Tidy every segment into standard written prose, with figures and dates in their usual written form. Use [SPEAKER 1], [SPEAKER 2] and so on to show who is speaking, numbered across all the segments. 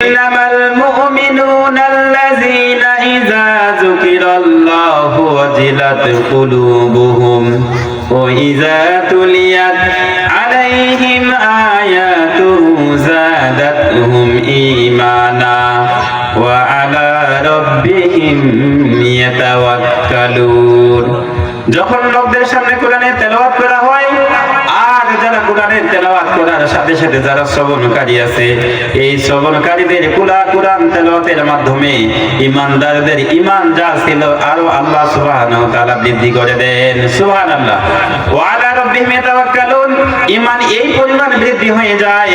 [SPEAKER 1] ইন্নামাল মুমিনুনাল্লাযীনা ইযা যুকিরাল্লাহু ওয়াজিলাত কুলুবুহুম ওয়া ইযা তুলিয়াত আলাইহিম আয়াতুহু যাদাতহুম ঈমানা ওয়া আলা রাব্বিহিম ইয়াতাওয়াক্কালুন। যখন লোকদের সামনে কোরআনের তেলাওয়াত করা হয় আর যারা কোরআনের তেলাওয়াত করার সাথে সাথে যারা শ্রবণকারী আছে, এই শ্রবণকারীদের কোরআন তেলাওয়াতের মাধ্যমে ঈমানদারদের ঈমান যা ছিল আরো আল্লাহ সুবহানাহু ওয়া তাআলা বৃদ্ধি করে দেন। সুবহানাল্লাহ। ওয়া আলা রাব্বিহিম ইয়াতাওয়াক্কালুন। ঈমান এই পরিমাণ বৃদ্ধি হয়ে যায়,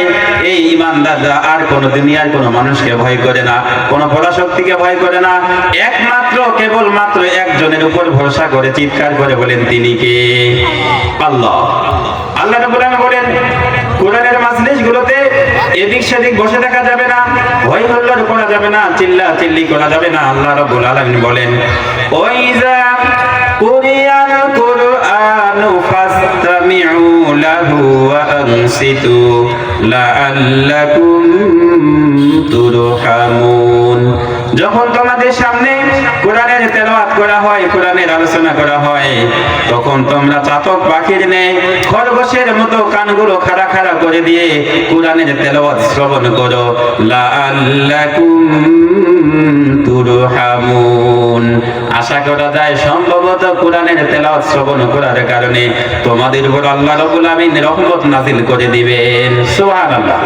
[SPEAKER 1] এই ঈমানদাররা আর কোন দুনিয়ার কোন মানুষকে ভয় করে না, কোন পরাশক্তিকে ভয় করে না, একমাত্র কেবলমাত্র একজনের উপর ভরসা করে চিৎকার করে বলেন তিনি কে? আল্লাহ। আল্লাহ রাব্বুল আলামিন বলেন কোরআনের মাজলিসগুলোতে এদিক সেদিক বসে থাকা যাবে না, ভয় হুল্লোড় করা যাবে না, চিল্লাচিল্লি করা যাবে না। আল্লাহ রাব্বুল আলামিন বলেন ওয়াইজা কুরিয়াল কুরআনু ফাসতামিউ লাহু ওয়া আনসিতু লাআল্লাকুম তুরহামুন। যখন তোমাদের সামনে কোরআনের তেলাওয়াত করা হয়, কোরআনের আলোচনা করা হয়, তখন তোমরা চাতক পাখির ন্যায় খরগোশের মতো কানগুলো খাড়া খাড়া করে দিয়ে কোরআনের তেলাওয়াত শ্রবণ করো। লাআল্লাকুম তুরহামুন। আশা করা যায় সম্ভবত কোরআনের তেলাওয়াত শ্রবণ করার কারণে তোমাদের উপর আল্লাহ রাব্বুল আলামিন রহমত নাযিল করে দিবেন। সুবহানাল্লাহ।